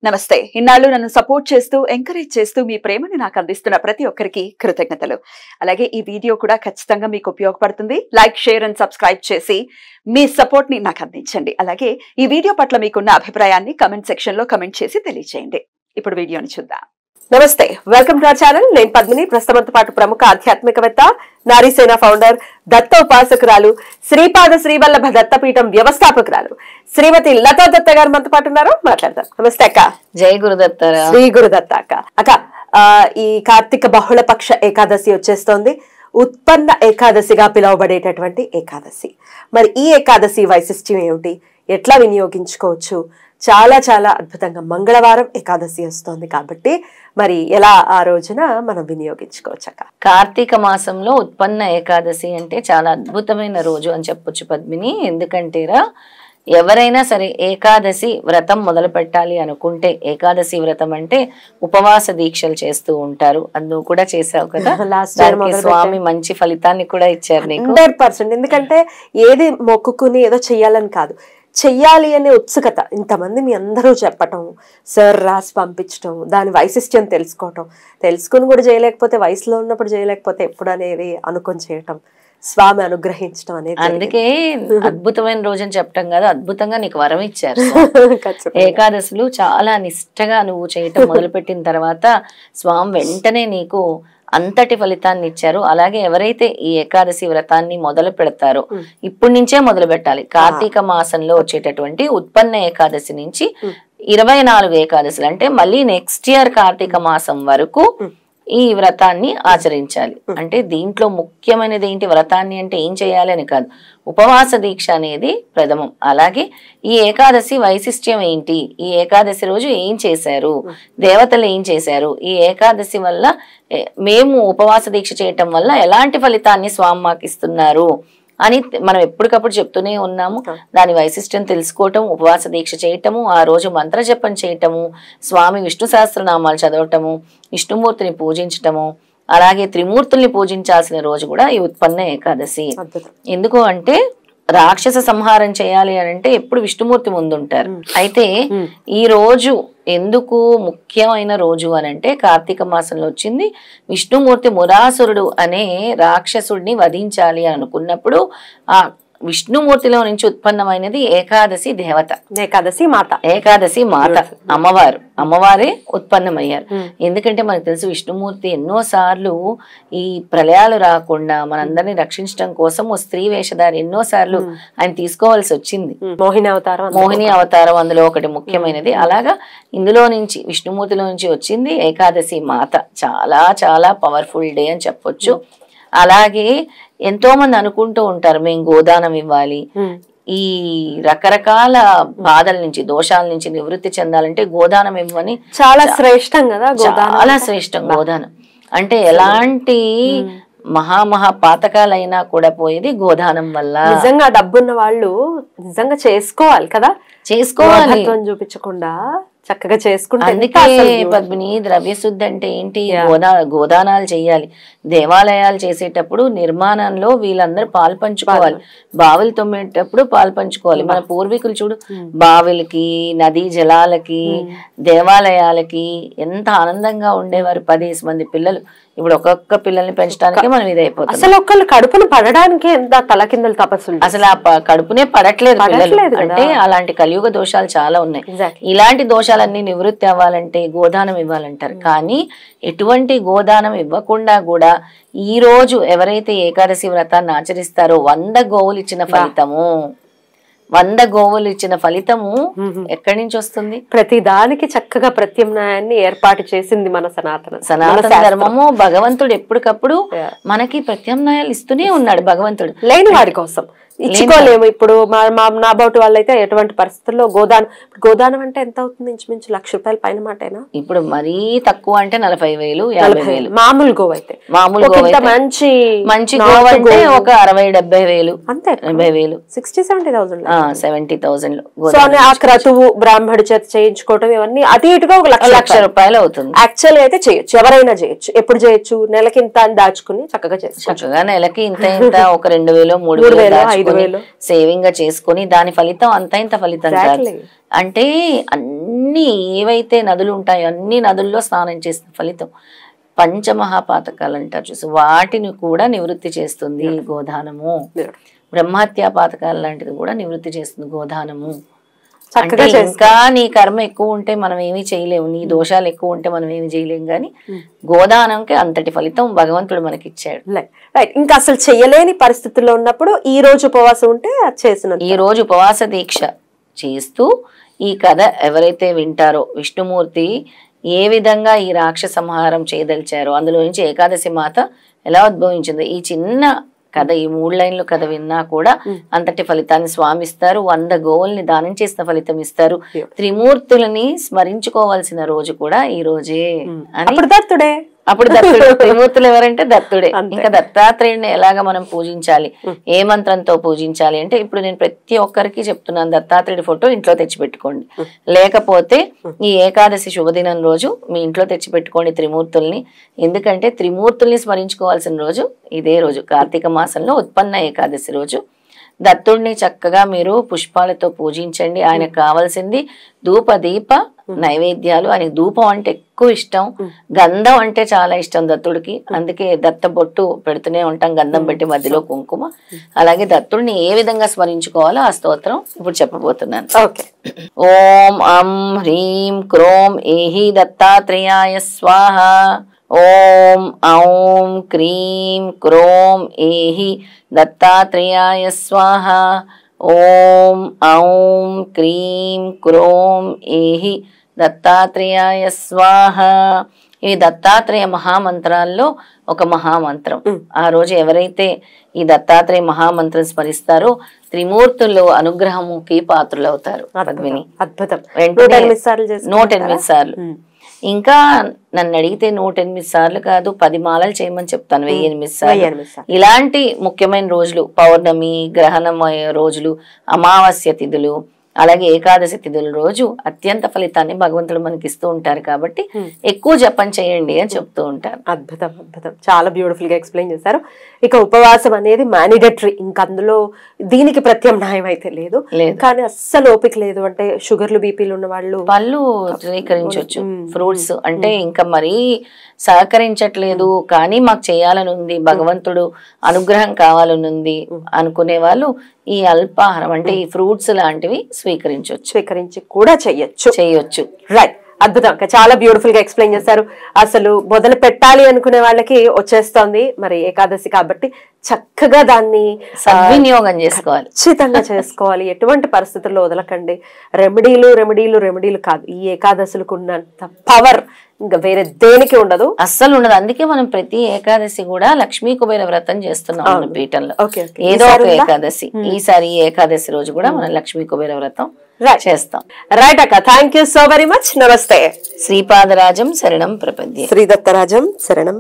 నమస్తే. ఇన్నాళ్ళు నన్ను సపోర్ట్ చేస్తూ ఎంకరేజ్ చేస్తూ మీ ప్రేమని నాకు అందిస్తున్న ప్రతి ఒక్కరికి కృతజ్ఞతలు. అలాగే ఈ వీడియో కూడా ఖచ్చితంగా మీకు ఉపయోగపడుతుంది. లైక్, షేర్ అండ్ సబ్స్క్రైబ్ చేసి మీ సపోర్ట్ ని నాకు అందించండి. అలాగే ఈ వీడియో పట్ల మీకున్న అభిప్రాయాన్ని కమెంట్ సెక్షన్ లో కమెంట్ చేసి తెలియజేయండి. ఇప్పుడు వీడియోని చూద్దాం. నమస్తే, వెల్కమ్ టు అవర్ ఛానల్. నేను పద్మిని. ప్రస్తుతంతో పాటు ప్రముఖ ఆధ్యాత్మికవేత్త, నారీసేన ఫౌండర్, దత్త ఉపాసకురాలు, శ్రీపాద శ్రీవల్లభ దత్తపీఠం వ్యవస్థాపకురాలు శ్రీమతి లతా దత్త గారు మనతో పాటు ఉన్నారు. మాట్లాడదాం. నమస్తే అక్క. జై గురుదత్త. శ్రీ గురుదత్త అక్క. అక్క, ఈ కార్తీక బహుళపక్ష ఏకాదశి వచ్చేస్తోంది. ఉత్పన్న ఏకాదశిగా పిలువబడేటటువంటి ఏకాదశి. మరి ఈ ఏకాదశి వైశిష్ట్యం ఏమిటి, ఎట్లా వినియోగించుకోవచ్చు? చాలా చాలా అద్భుతంగా మంగళవారం ఏకాదశి వస్తుంది కాబట్టి మరి ఎలా ఆ రోజున మనం వినియోగించుకోవచ్చక్క? కార్తీక మాసంలో ఉత్పన్న ఏకాదశి అంటే చాలా అద్భుతమైన రోజు అని చెప్పొచ్చు పద్మిని. ఎందుకంటేరా, ఎవరైనా సరే ఏకాదశి వ్రతం మొదలు పెట్టాలి అనుకుంటే, ఏకాదశి వ్రతం అంటే ఉపవాస దీక్షలు చేస్తూ ఉంటారు. అందుకు కూడా చేసావు కదా. స్వామి మంచి ఫలితాన్ని కూడా ఇచ్చారు నీకు. 100%. ఎందుకంటే ఏది మొక్కుకుని ఏదో చెయ్యాలని కాదు, చెయ్యాలి అనే ఉత్సుకత. ఇంతమంది మీ అందరూ చెప్పటం, సార్ రాసి పంపించటం, దాని వైశిష్ట్యం తెలుసుకోవటం, తెలుసుకుని కూడా చేయలేకపోతే, వయసులో ఉన్నప్పుడు చేయలేకపోతే ఎప్పుడు అనేది అనుకొని చేయటం, స్వామి అనుగ్రహించడం అనేది. అందుకే అద్భుతమైన రోజు అని చెప్పటం కాదు, అద్భుతంగా నీకు వరం ఇచ్చారు. ఏకాదశులు చాలా నిష్టగా నువ్వు చేయటం మొదలుపెట్టిన తర్వాత స్వామి వెంటనే నీకు అంతటి ఫలితాన్ని ఇచ్చారు. అలాగే ఎవరైతే ఈ ఏకాదశి వ్రతాన్ని మొదలు పెడతారో, ఇప్పటి నుంచే మొదలు పెట్టాలి. కార్తీక మాసంలో వచ్చేటటువంటి ఉత్పన్న ఏకాదశి నుంచి 24 ఏకాదశులు, అంటే మళ్ళీ నెక్స్ట్ ఇయర్ కార్తీక మాసం వరకు ఈ వ్రతాన్ని ఆచరించాలి. అంటే దీంట్లో ముఖ్యమైనది ఏంటి, వ్రతాన్ని అంటే ఏం చేయాలి అని కాదు, ఉపవాస దీక్ష అనేది ప్రథమం. అలాగే ఈ ఏకాదశి వైశిష్ట్యం ఏంటి, ఈ ఏకాదశి రోజు ఏం చేశారు, దేవతలు ఏం చేశారు, ఈ ఏకాదశి వల్ల మేము ఉపవాస దీక్ష చేయటం వల్ల ఎలాంటి ఫలితాన్ని స్వామి మాకు ఇస్తున్నారు అని మనం ఎప్పటికప్పుడు చెప్తూనే ఉన్నాము. దాని వైశిష్ట్యం తెలుసుకోవటం, ఉపవాస దీక్ష చేయటము, ఆ రోజు మంత్రజపం చేయటము, స్వామి విష్ణు సహస్రనామాలు చదవటము, విష్ణుమూర్తిని పూజించటము, అలాగే త్రిమూర్తుల్ని పూజించాల్సిన రోజు కూడా ఈ ఉత్పన్న ఏకాదశి. ఎందుకు అంటే రాక్షస సంహారం చేయాలి అని అంటే ఎప్పుడు విష్ణుమూర్తి ముందుంటారు. అయితే ఈ రోజు ఎందుకు ముఖ్యమైన రోజు అని అంటే, కార్తీక మాసంలో వచ్చింది. విష్ణుమూర్తి మురాసురుడు అనే రాక్షసుడిని వధించాలి అని అనుకున్నప్పుడు ఆ విష్ణుమూర్తిలో నుంచి ఉత్పన్నమైనది ఏకాదశి దేవత, ఏకాదశి మాత. ఏకాదశి మాత అమ్మవారే ఉత్పన్నమయ్యారు. ఎందుకంటే మనకు తెలుసు, విష్ణుమూర్తి ఎన్నోసార్లు ఈ ప్రళయాలు రాకుండా మనందరినీ రక్షించడం కోసం ఓ స్త్రీ వేషధారి ఎన్నోసార్లు ఆయన తీసుకోవాల్సి వచ్చింది. మోహిని అవతారం అందులో ఒకటి ముఖ్యమైనది. అలాగా ఇందులో నుంచి విష్ణుమూర్తిలో నుంచి వచ్చింది ఏకాదశి మాత. చాలా చాలా పవర్ఫుల్ డే అని చెప్పొచ్చు. అలాగే ఎంతో మంది అనుకుంటూ ఉంటారు, మేము గోదానం ఇవ్వాలి, ఈ రకరకాల బాధల నుంచి, దోషాల నుంచి నివృత్తి చెందాలంటే గోదానం ఇవ్వని. చాలా శ్రేష్టం కదా, చాలా శ్రేష్టం గోదానం అంటే. ఎలాంటి మహా పాతకాలైనా కూడా పోయేది గోదానం వల్ల. నిజంగా డబ్బున్న వాళ్ళు నిజంగా చేసుకోవాలి కదా, చేసుకోవాలి, చూపించకుండా చక్కగా చేసుకుంటే. అందుకే పద్మిని, ద్రవ్యశుద్ధి అంటే ఏంటి, గోదానాలు చేయాలి. దేవాలయాలు చేసేటప్పుడు నిర్మాణంలో వీళ్ళందరూ పాలు పంచుకోవాలి. బావిలు తొమ్మేటప్పుడు పాలు పంచుకోవాలి. మన పూర్వీకులు చూడు, బావిలకి, నదీ జలాలకి, దేవాలయాలకి ఎంత ఆనందంగా ఉండేవారు. 10 మంది పిల్లలు. ఇప్పుడు ఒక్కొక్క పిల్లల్ని పెంచడానికి మనం ఇదైపోతుంది. అసలు ఒక్కళ్ళు కడుపును పడడానికి ఎంత తలకిందలు తపస్సులు. అసలు ఆ కడుపునే పడట్లేదు పిల్లలు. అంటే అలాంటి కలియుగ దోషాలు చాలా ఉన్నాయి. ఇలాంటి దోషాలన్నీ నివృత్తి అవ్వాలంటే గోదానం ఇవ్వాలంటారు. కానీ ఎటువంటి గోదానం ఇవ్వకుండా కూడా ఈ రోజు ఎవరైతే ఏకాదశి వ్రతాన్ని ఆచరిస్తారో 100 గోవులు ఇచ్చిన ఫలితము, 100 గోవులు ఇచ్చిన ఫలితము ఎక్కడి నుంచి వస్తుంది? ప్రతి దానికి చక్కగా ప్రత్యామ్నాయాన్ని ఏర్పాటు చేసింది మన సనాతన ధర్మము. భగవంతుడు ఎప్పటికప్పుడు మనకి ప్రత్యామ్నాయాలు ఇస్తూనే ఉన్నాడు. భగవంతుడు లేని వాడి కోసం ఇచ్చుకోలేము. ఇప్పుడు నా బౌటి వాళ్ళైతే ఎటువంటి పరిస్థితుల్లో గోదానం అంటే ఎంత అవుతుంది? ఇంచుమించు ₹1,00,000 పైన మాటేనా? ఇప్పుడు మరీ తక్కువ అంటే 40,000, 50,000 మామూలు గోవు అయితే. మంచి గోవు అంటే ఒక 60,000-70,000 అంతే. 80,000, 60,000-70,000, 70,000. ఆ క్రతువు బ్రాహ్మడి చేత చేయించుకోవటం ఇవన్నీ అతి ఇటుగా ₹1,00,000 అవుతుంది. యాక్చువల్ అయితే చేయొచ్చు, ఎవరైనా చేయొచ్చు. ఎప్పుడు చేయొచ్చు? నెలకి ఇంత అని దాచుకుని చక్కగా చేయొచ్చు. చక్కగా నెలకి ఇంత ఇంత ఒక 2,000, 3,000 చేసుకొని సేవింగ్ గా చేసుకొని దాని ఫలితం అంత ఇంత ఫలితం కాదు. అంటే అన్ని ఏవైతే నదులు ఉంటాయో అన్ని నదుల్లో స్నానం చేసిన ఫలితం. పంచమహాపాతకాలు అంటారు చూసి వాటిని కూడా నివృత్తి చేస్తుంది గోదానము. బ్రహ్మహత్యా పాతకాలు లాంటిది కూడా నివృత్తి చేస్తుంది గోదానము. అంటే ఇంకా నీ కర్మ ఎక్కువ ఉంటే మనం ఏమీ చేయలేము, నీ దోషాలు ఎక్కువ ఉంటే మనం ఏమి చేయలేము, కానీ గోదానంకి అంతటి ఫలితం భగవంతుడు మనకి ఇచ్చాడు. ఇంకా అసలు చెయ్యలేని పరిస్థితుల్లో ఉన్నప్పుడు ఈ రోజు ఉపవాసం ఉంటే చేసిన ఈ రోజు ఉపవాస దీక్ష చేస్తూ ఈ కథ ఎవరైతే వింటారో, విష్ణుమూర్తి ఏ విధంగా ఈ రాక్షస సంహారం చేయదలిచారో, అందులో నుంచి ఏకాదశి మాత ఎలా ఉద్భవించిందో ఈ చిన్న కథ, ఈ 3 లైన్లు కథ విన్నా కూడా అంతటి ఫలితాన్ని స్వామి ఇస్తారు. 100 గోవుల్ని దానం చేసిన ఫలితం ఇస్తారు. త్రిమూర్తులని స్మరించుకోవాల్సిన రోజు కూడా ఈ రోజే అని. అప్పుడు దత్తుడే త్రిమూర్తులు ఎవరంటే దత్తుడే. ఇంకా దత్తాత్రేయుడిని ఎలాగ మనం పూజించాలి, ఏ మంత్రంతో పూజించాలి అంటే ఇప్పుడు నేను ప్రతి ఒక్కరికి చెప్తున్నాను, దత్తాత్రేయుడి ఫోటో ఇంట్లో తెచ్చిపెట్టుకోండి. లేకపోతే ఈ ఏకాదశి శుభదినం రోజు మీ ఇంట్లో తెచ్చిపెట్టుకోండి త్రిమూర్తుల్ని. ఎందుకంటే త్రిమూర్తుల్ని స్మరించుకోవాల్సిన రోజు ఇదే రోజు, కార్తీక మాసంలో ఉత్పన్న ఏకాదశి రోజు. దత్తుడిని చక్కగా మీరు పుష్పాలతో పూజించండి. ఆయనకు కావాల్సింది ధూప దీప నైవేద్యాలు. ఆయనకు ధూపం అంటే ఎక్కువ ఇష్టం, గంధం అంటే చాలా ఇష్టం దత్తుడికి. అందుకే దత్త బొట్టు పెడుతూనే ఉంటాం, గంధం పెట్టి మధ్యలో కుంకుమ. అలాగే దత్తుడిని ఏ విధంగా స్మరించుకోవాలో ఆ స్తోత్రం ఇప్పుడు చెప్పబోతున్నాను. ఓం అం హ్రీం క్రోం ఏహి దత్తాత్రేయాయ స్వాహ. ఓం ఔం క్రీం క్రోం ఏహి దత్తాత్రేయాయ స్వాహ. ఓం ఔం క్రీం క్రోం ఏహి దత్తాత్రేయాయ స్వాహ. ఈ దత్తాత్రేయ మహామంత్రాల్లో ఒక మహామంత్రం. ఆ రోజు ఎవరైతే ఈ దత్తాత్రేయ మహామంత్రం స్మరిస్తారో త్రిమూర్తులు అనుగ్రహముకి పాత్రులవుతారు. పద్మిని అద్భుతం. 108 సార్లు. ఇంకా నన్ను అడిగితే 108 సార్లు కాదు, 10 మాలలు చేయమని చెప్తాను. 1008 సార్లు. ఇలాంటి ముఖ్యమైన రోజులు, పౌర్ణమి, గ్రహణం రోజులు, అమావాస్య తిథులు, అలాగే ఏకాదశి తిథుల రోజు అత్యంత ఫలితాన్ని భగవంతుడు మనకి ఇస్తూ ఉంటారు. కాబట్టి ఎక్కువ జపం చేయండి అని చెప్తూ ఉంటారు. అద్భుతం, అద్భుతం. చాలా బ్యూటిఫుల్ గా ఎక్స్ప్లెయిన్ చేశారు. ఇక ఉపవాసం అనేది మ్యాండేటరీ, ఇంకా అందులో దీనికి ప్రత్యామ్నాయం అయితే లేదు. కానీ అస్సలు ఓపిక లేదు అంటే షుగర్లు, బీపీలు ఉన్న వాళ్ళు పళ్ళు స్వీకరించవచ్చు, ఫ్రూట్స్ అంటే ఇంకా మరీ సహకరించట్లేదు కానీ మాకు చేయాలని ఉంది, భగవంతుడు అనుగ్రహం కావాలని ఉంది అనుకునే వాళ్ళు ఈ అల్పాహారం అంటే ఈ ఫ్రూట్స్ లాంటివి స్వీకరించి కూడా చేయొచ్చు. రైట్. అద్భుతం. చాలా బ్యూటిఫుల్ గా ఎక్స్ప్లెయిన్ చేశారు. అసలు మొదలు పెట్టాలి అనుకునే వాళ్ళకి వచ్చేస్తోంది మరి ఏకాదశి, కాబట్టి చక్కగా దాన్ని సద్వినియోగం చేసుకోవాలి, ఖచ్చితంగా చేసుకోవాలి. ఎటువంటి పరిస్థితుల్లో వదలకండి. రెమెడీలు కాదు, ఈ ఏకాదశులకు ఉన్నంత పవర్ ఇంకా వేరే దేనికి ఉండదు, అస్సలు ఉండదు. అందుకే మనం ప్రతి ఏకాదశి కూడా లక్ష్మీ కుబేర వ్రతం చేస్తున్నాం పీఠంలో. ఏదో ఒక ఏకాదశి, ఈసారి ఏకాదశి రోజు కూడా మనం లక్ష్మీ కుబేర వ్రతం చేస్తాం. రైట్ అక్క, thank you so very much. నమస్తే. శ్రీపాదరాజం శరణం ప్రపద్యే. శ్రీ దత్తరాజం శరణం.